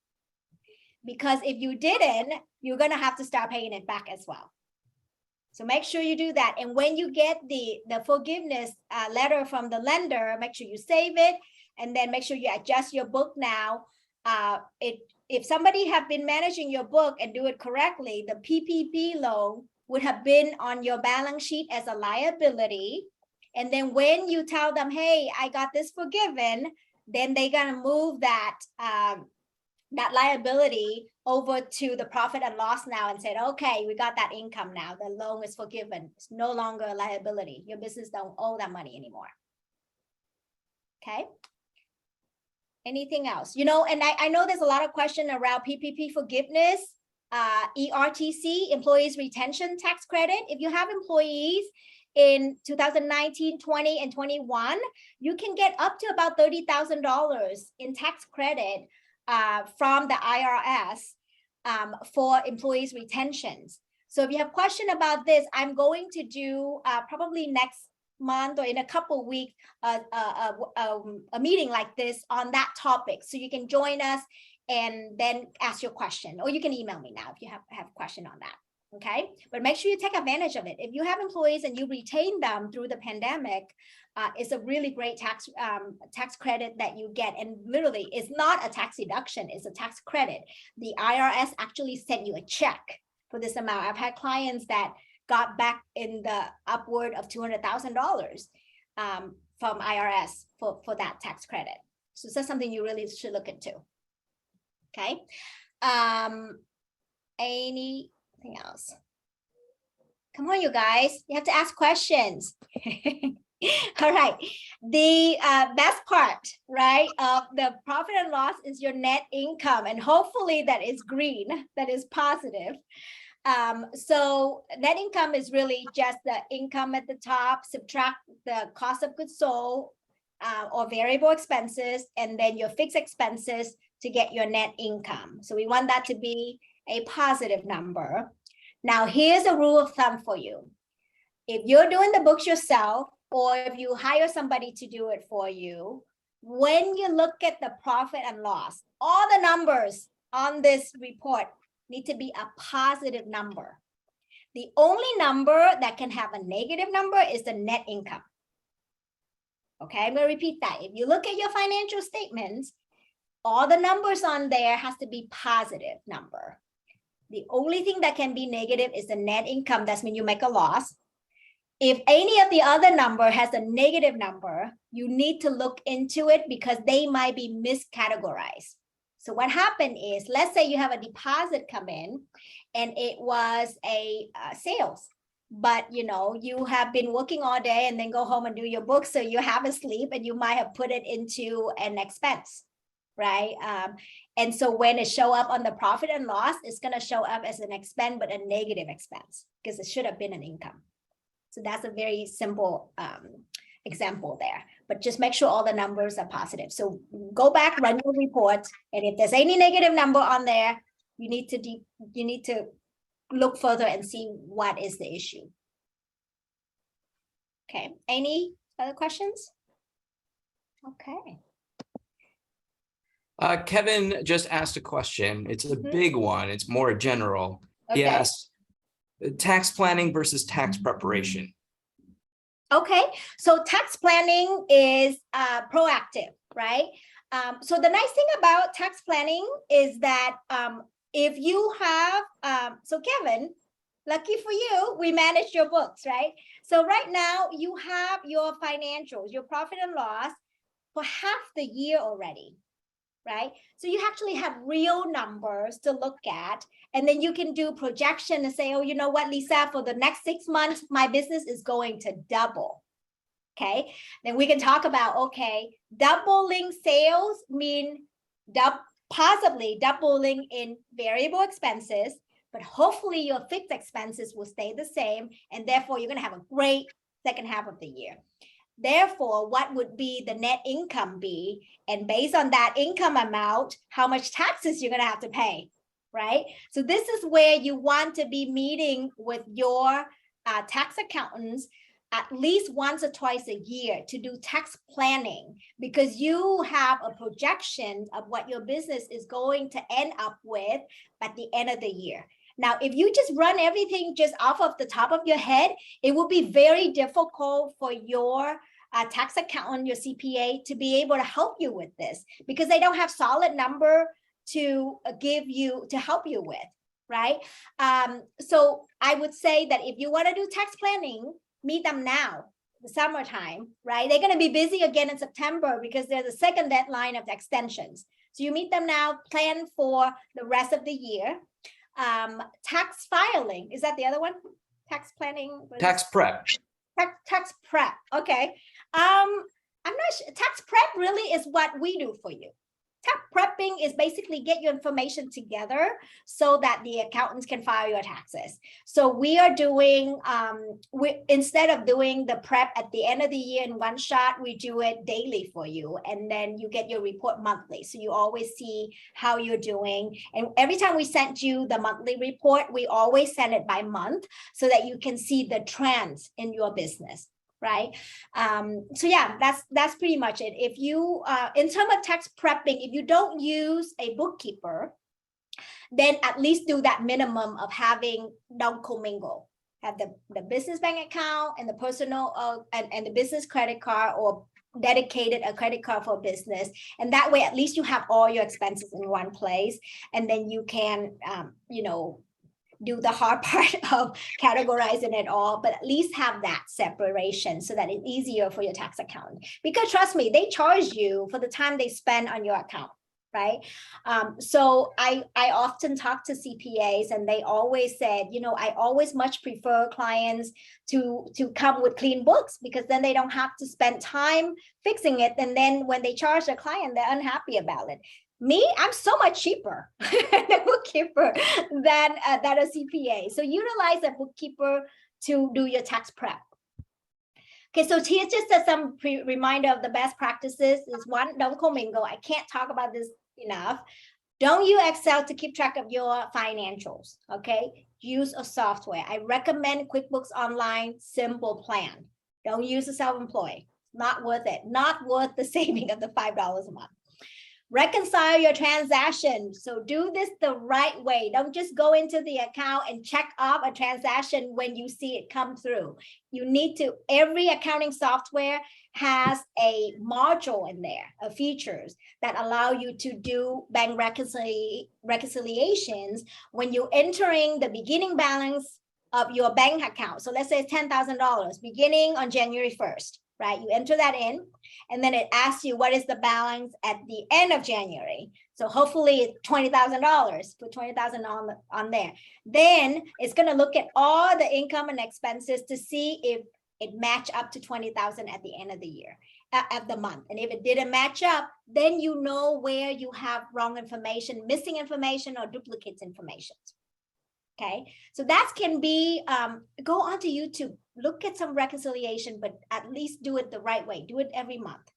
Because if you didn't, you're going to have to start paying it back as well. So make sure you do that. And when you get the forgiveness letter from the lender, make sure you save it, and then make sure you adjust your book now. if somebody have been managing your book and do it correctly, the PPP loan would have been on your balance sheet as a liability. And then when you tell them, hey, I got this forgiven, then they're gonna move that that liability over to the profit and loss now and said, okay, we got that income now. The loan is forgiven. It's no longer a liability. Your business don't owe that money anymore. Okay. Anything else? You know, and I know there's a lot of question around PPP forgiveness, ERTC, Employees Retention Tax Credit. If you have employees in 2019, 20, and 21, you can get up to about $30,000 in tax credit from the IRS for employees retentions. So if you have question about this, I'm going to do probably next month or in a couple of weeks a meeting like this on that topic. So you can join us and then ask your question, or you can email me now if you have a question on that. Okay, but make sure you take advantage of it. If you have employees and you retain them through the pandemic, it's a really great tax credit that you get. And literally, it's not a tax deduction, it's a tax credit. The IRS actually sent you a check for this amount. I've had clients that got back in the upward of $200,000 from IRS for that tax credit. So that's something you really should look into. Okay. Anything else? Come on, you guys. You have to ask questions. All right. The best part, right, of the profit and loss is your net income. And hopefully that is green, that is positive. So net income is really just the income at the top, subtract the cost of goods sold or variable expenses, and then your fixed expenses to get your net income. So we want that to be a positive number. Now, here's a rule of thumb for you. If you're doing the books yourself, or if you hire somebody to do it for you, when you look at the profit and loss, all the numbers on this report need to be a positive number. The only number that can have a negative number is the net income. Okay, I'm going to repeat that. If you look at your financial statements, all the numbers on there has to be positive number. The only thing that can be negative is the net income. That's when you make a loss. If any of the other number has a negative number, you need to look into it because they might be miscategorized. So what happened is, let's say you have a deposit come in and it was a sales, but you know, you have been working all day and then go home and do your book. So you have a sleep and you might have put it into an expense, right? And so when it show up on the profit and loss, it's going to show up as an expense, but a negative expense because it should have been an income. So that's a very simple example there, but just make sure all the numbers are positive. So go back, run your report, and if there's any negative number on there, you need to look further and see what is the issue. Okay, any other questions? Okay. Kevin just asked a question. It's a big one. It's more general. Okay. He asked, tax planning versus tax preparation. Okay, so tax planning is proactive, right? So the nice thing about tax planning is that if you have, so Kevin, lucky for you, we manage your books, right? So right now you have your financials, your profit and loss for half the year already, right? So you actually have real numbers to look at, and then you can do projection and say, oh, you know what, Lisa, for the next 6 months, my business is going to double. Okay, then we can talk about, okay, doubling sales mean possibly doubling in variable expenses, but hopefully your fixed expenses will stay the same, and therefore you're going to have a great second half of the year. Therefore, what would be the net income be? And based on that income amount, how much taxes you're going to have to pay, right? So this is where you want to be meeting with your tax accountants at least once or twice a year to do tax planning, because you have a projection of what your business is going to end up with at the end of the year. Now, if you just run everything just off of the top of your head, it will be very difficult for your tax accountant, your CPA, to be able to help you with this because they don't have solid number to help you with, right? So I would say that if you want to do tax planning, meet them now, the summertime, right? They're going to be busy again in September because there's a second deadline of the extensions. So you meet them now, plan for the rest of the year. Tax filing, is that the other one? Tax planning? Tax prep. Tax prep, okay. I'm not sure, tax prep really is what we do for you. Tax prepping is basically get your information together so that the accountants can file your taxes. So we are doing, instead of doing the prep at the end of the year in one shot, we do it daily for you. And then you get your report monthly. So you always see how you're doing. And every time we send you the monthly report, we always send it by month so that you can see the trends in your business. Right. So yeah, that's pretty much it. If you, in terms of tax prepping, if you don't use a bookkeeper, then at least do that minimum of having don't commingle. Have the business bank account and the personal and the business credit card, or dedicated a credit card for business. And that way, at least you have all your expenses in one place. And then you can, do the hard part of categorizing it all, but at least have that separation so that it's easier for your tax accountant. Because trust me, they charge you for the time they spend on your account, right? So I often talk to CPAs and they always said, I always much prefer clients to come with clean books, because then they don't have to spend time fixing it. And then when they charge the client, they're unhappy about it. Me, I'm so much cheaper than a bookkeeper than a CPA. So utilize a bookkeeper to do your tax prep. Okay, so here's just some reminder of the best practices. Is one, don't commingle. I can't talk about this enough. Don't use Excel to keep track of your financials, okay? Use a software. I recommend QuickBooks Online Simple Plan. Don't use a self-employed. Not worth it. Not worth the saving of the $5 a month. Reconcile your transaction. So do this the right way. Don't just go into the account and check off a transaction when you see it come through. You need to, every accounting software has a module in there of features that allow you to do bank reconciliations when you're entering the beginning balance of your bank account. So let's say it's $10,000 beginning on January 1st. Right, you enter that in, and then it asks you what is the balance at the end of January. So hopefully it's $20,000. Put $20,000 on there. Then it's going to look at all the income and expenses to see if it match up to $20,000 at the end of the year, at the month. And if it didn't match up, then you know where you have wrong information, missing information, or duplicates information. Okay, so that can be, go onto YouTube, look at some reconciliation, but at least do it the right way. Do it every month.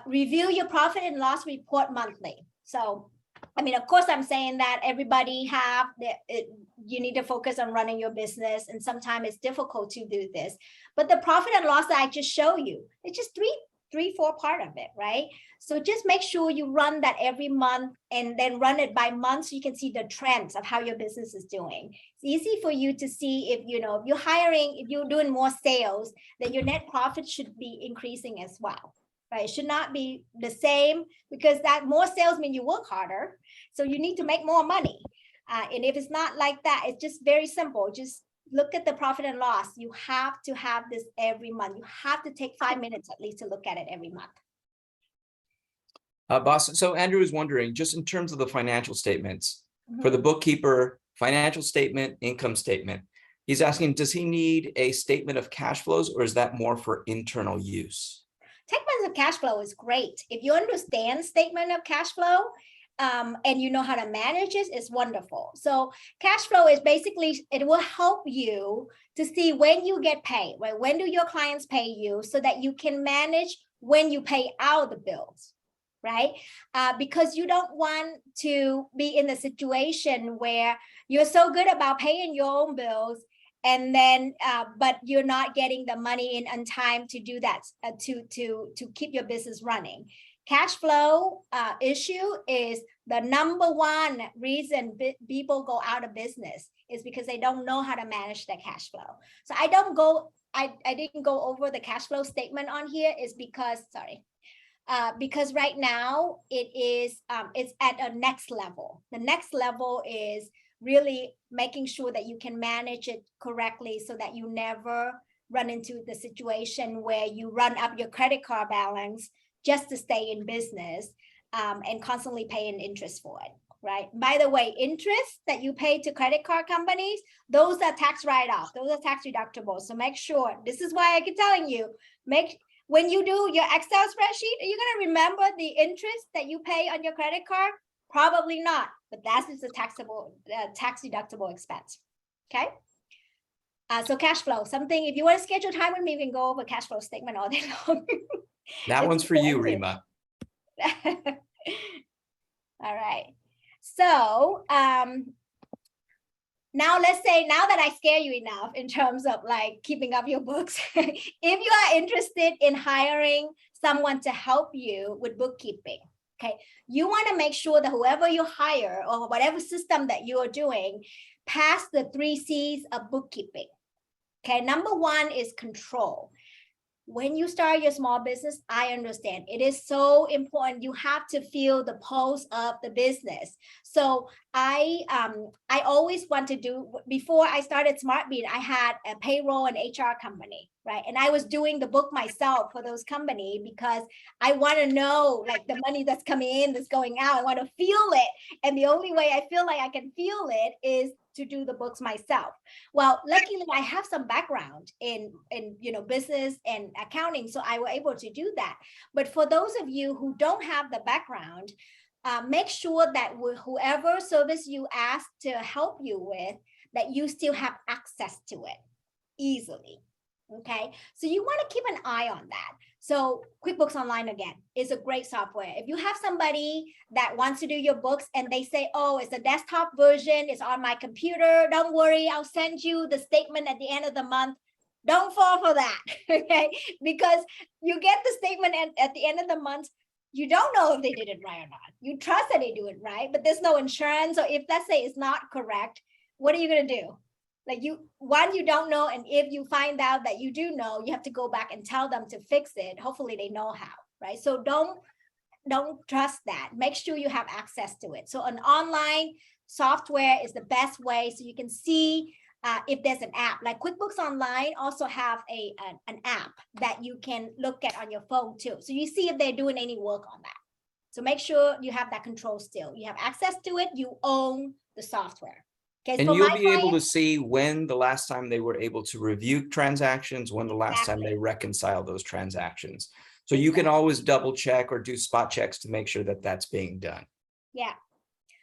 Review your profit and loss report monthly. So, I mean, of course, I'm saying that everybody you need to focus on running your business, and sometimes it's difficult to do this. But the profit and loss that I just show you, it's just four part of it, right? So just make sure you run that every month, and then run it by month so you can see the trends of how your business is doing. It's easy for you to see if you're hiring, if you're doing more sales, then your net profit should be increasing as well, right? It should not be the same, because that more sales mean you work harder. So you need to make more money. And if it's not like that, it's just very simple. Just look at the profit and loss. You have to have this every month. You have to take 5 minutes at least to look at it every month. Boss, so Andrew is wondering, just in terms of the financial statements, for the bookkeeper, financial statement, income statement, he's asking, does he need a statement of cash flows, or is that more for internal use? Statements of cash flow is great. If you understand statement of cash flow, and you know how to manage it, is wonderful. So cash flow is basically, it will help you to see when you get paid, right? When do your clients pay you, so that you can manage when you pay out the bills, right? Because you don't want to be in a situation where you're so good about paying your own bills, and then but you're not getting the money in on time to do that, to keep your business running. Cash flow issue is the number one reason people go out of business, is because they don't know how to manage their cash flow. So I didn't go over the cash flow statement on here, is because, sorry, because right now it's at a next level. The next level is really making sure that you can manage it correctly so that you never run into the situation where you run up your credit card balance just to stay in business, and constantly paying interest for it, right? By the way, interest that you pay to credit card companies, those are tax write-off, those are tax deductible. So make sure, this is why I keep telling you, when you do your Excel spreadsheet, are you going to remember the interest that you pay on your credit card? Probably not, but that's just a tax deductible expense. Okay. So cash flow, something, if you want to schedule time with me, we can go over cash flow statement all day long. That one's for you, Rima. All right. So now let's say, now that I scare you enough in terms of like keeping up your books, if you are interested in hiring someone to help you with bookkeeping, okay, you want to make sure that whoever you hire or whatever system that you are doing pass the 3 C's of bookkeeping. Okay, number 1 is control. When you start your small business, I understand it is so important. You have to feel the pulse of the business. So I always want to do, before I started SmartBean, I had a payroll and HR company, right? And I was doing the book myself for those companies because I want to know like the money that's coming in, that's going out. I want to feel it. And the only way I feel like I can feel it is to do the books myself. Well, luckily I have some background in business and accounting, so I was able to do that. But for those of you who don't have the background, make sure that whoever service you ask to help you with, that you still have access to it easily. Okay, so you want to keep an eye on that. So QuickBooks Online, again, is a great software. If you have somebody that wants to do your books and they say, oh, it's a desktop version, it's on my computer, don't worry, I'll send you the statement at the end of the month. Don't fall for that, okay? Because you get the statement at the end of the month, you don't know if they did it right or not. You trust that they do it right, but there's no insurance. So if, let's say, it's not correct, what are you going to do? Like you don't know. And if you find out that you do know, you have to go back and tell them to fix it. Hopefully they know how, right? So don't trust that. Make sure you have access to it. So an online software is the best way. So you can see if there's an app, like QuickBooks Online also have an app that you can look at on your phone too. So you see if they're doing any work on that. So make sure you have that control still. You have access to it. You own the software. Okay, And so you'll be able to see when the last time they were able to review transactions, when the last time they reconcile those transactions. So you can always double check or do spot checks to make sure that that's being done. Yeah.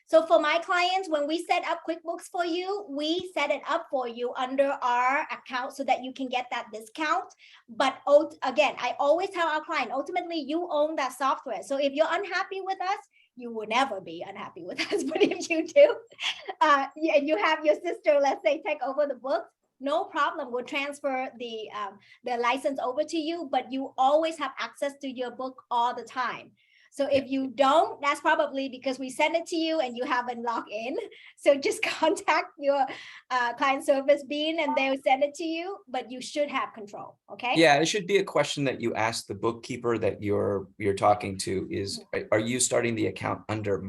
So for my clients, when we set up QuickBooks for you, we set it up for you under our account so that you can get that discount. But again, I always tell our client, ultimately, you own that software. So if you're unhappy with us, you will never be unhappy with us. But if you do, and you have your sister, let's say, take over the books, no problem. We'll transfer the license over to you, but you always have access to your book all the time. So if you don't, that's probably because we send it to you and you haven't logged in. So just contact your client service bean and they'll send it to you, but you should have control, okay? Yeah, it should be a question that you ask the bookkeeper that you're talking to is, are you starting the account under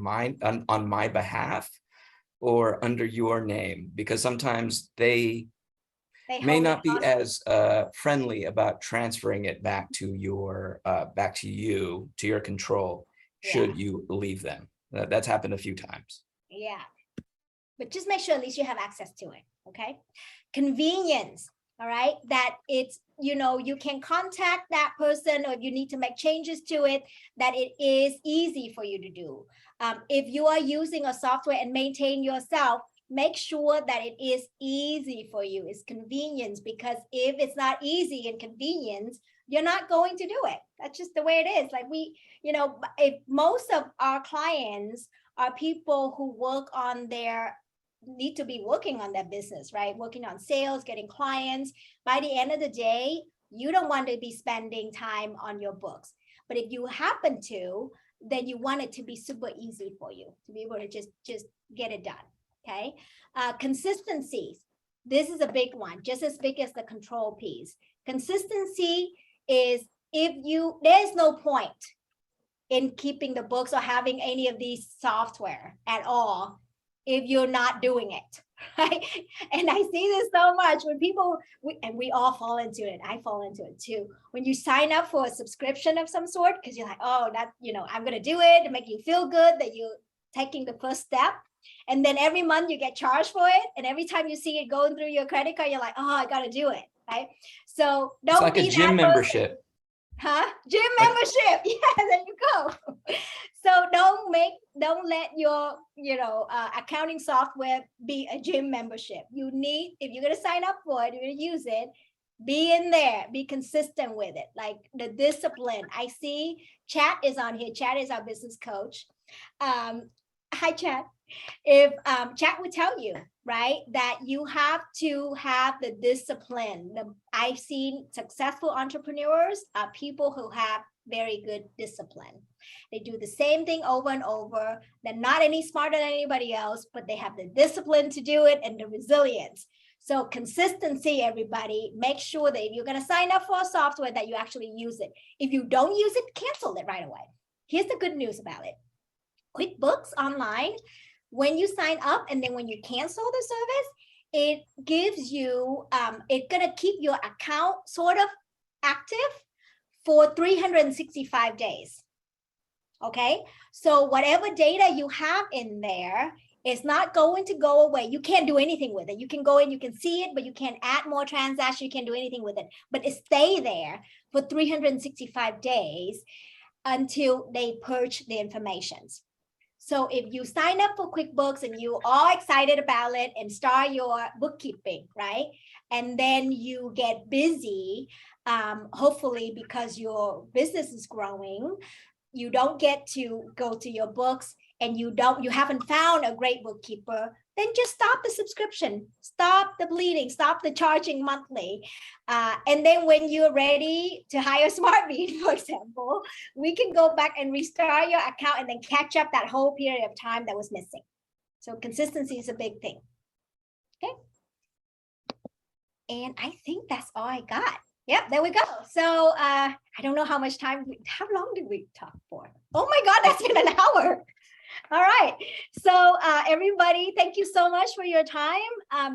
on my behalf or under your name? Because sometimes they may not be as friendly about transferring it back to your to your control should you leave them. That's happened a few times. Yeah, but just make sure at least you have access to it. Okay, convenience. All right, that it's, you can contact that person, or if you need to make changes to it, that it is easy for you to do. If you are using a software and maintain yourself, make sure that it is easy for you. It's convenience, because if it's not easy and convenience, you're not going to do it. That's just the way it is. Like if most of our clients are people who need to be working on their business, right? Working on sales, getting clients. By the end of the day, you don't want to be spending time on your books. But if you happen to, then you want it to be super easy for you to be able to just get it done. Okay, consistencies. This is a big one, just as big as the control piece. Consistency is there's no point in keeping the books or having any of these software at all if you're not doing it. Right? And I see this so much when people, and we all fall into it. I fall into it too. When you sign up for a subscription of some sort, because you're like, oh, that, I'm going to do it to make you feel good that you're taking the first step. And then every month you get charged for it. And every time you see it going through your credit card, you're like, oh, I got to do it. Right? So don't It's like be a gym that membership. person. Huh? Gym Like- membership. Yeah, there you go. So don't let your accounting software be a gym membership. You need, if you're gonna sign up for it, you're gonna use it, be in there, be consistent with it. Like the discipline. I see Chat is on here. Chat is our business coach. Hi, Chat. If Chat would tell you, right, that you have to have the discipline. I've seen successful entrepreneurs are people who have very good discipline. They do the same thing over and over. They're not any smarter than anybody else, but they have the discipline to do it and the resilience. So consistency, everybody, make sure that if you're going to sign up for a software that you actually use it. If you don't use it, cancel it right away. Here's the good news about it. Quickbooks Online, when you sign up and then when you cancel the service, it gives you, it's going to keep your account sort of active for 365 days. Okay, so whatever data you have in there is not going to go away. You can't do anything with it. You can go in, you can see it, but you can't add more transactions. You can't do anything with it, but it stay there for 365 days until they purge the information. So if you sign up for QuickBooks and you are excited about it and start your bookkeeping, right? And then you get busy, hopefully because your business is growing, you don't get to go to your books and you haven't found a great bookkeeper, then just stop the subscription, stop the bleeding, stop the charging monthly. And then when you're ready to hire SmartBean, for example, we can go back and restart your account and then catch up that whole period of time that was missing. So consistency is a big thing. Okay. And I think that's all I got. Yep, there we go. So I don't know how much time, how long did we talk for? Oh my God, that's been an hour. All right. So everybody, thank you so much for your time.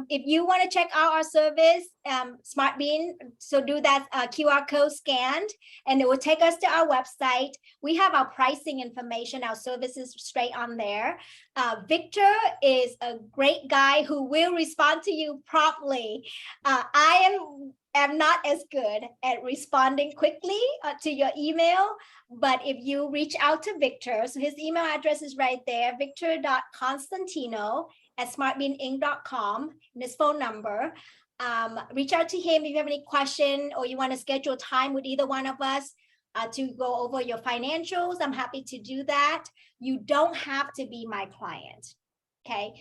If you want to check out our service, SmartBean, so do that QR code scanned and it will take us to our website. We have our pricing information, our services straight on there. Victor is a great guy who will respond to you promptly. I am not as good at responding quickly to your email, but if you reach out to Victor, so his email address is right there, victor.constantino@smartbeaninc.com, and his phone number. Reach out to him if you have any question or you want to schedule time with either one of us to go over your financials. I'm happy to do that. You don't have to be my client, okay?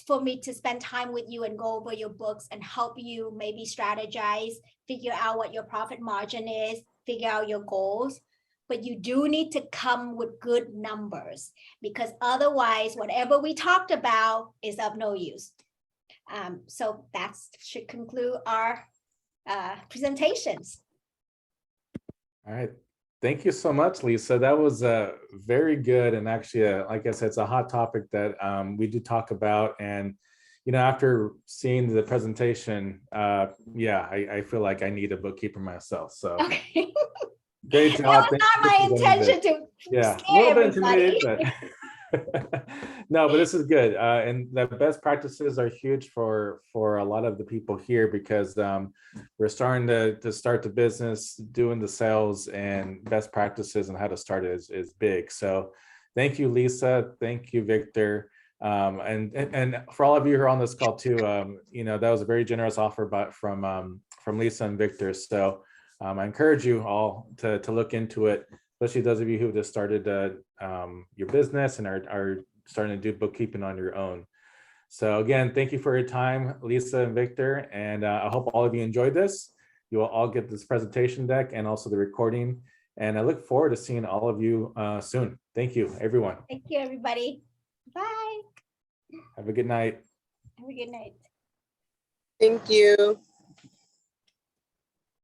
For me to spend time with you and go over your books and help you maybe strategize, figure out what your profit margin is, figure out your goals. But you do need to come with good numbers because otherwise, whatever we talked about is of no use. So that should conclude our presentations. All right. Thank you so much, Lisa. That was very good. And actually, like I said, it's a hot topic that we do talk about. And, after seeing the presentation, yeah, I feel like I need a bookkeeper myself. So Okay. great job. That was not my intention to scare everybody. But no, but this is good. And the best practices are huge for a lot of the people here because we're starting to start the business, doing the sales, and best practices and how to start it is big. So thank you, Lisa. Thank you, Victor. And for all of you who are on this call too, that was a very generous offer from Lisa and Victor. So I encourage you all to look into it, especially those of you who just started your business and are starting to do bookkeeping on your own. So again, thank you for your time, Lisa and Victor, and I hope all of you enjoyed this. You will all get this presentation deck and also the recording, and I look forward to seeing all of you soon. Thank you, everyone. Thank you, everybody. Bye. Have a good night. Have a good night. Thank you.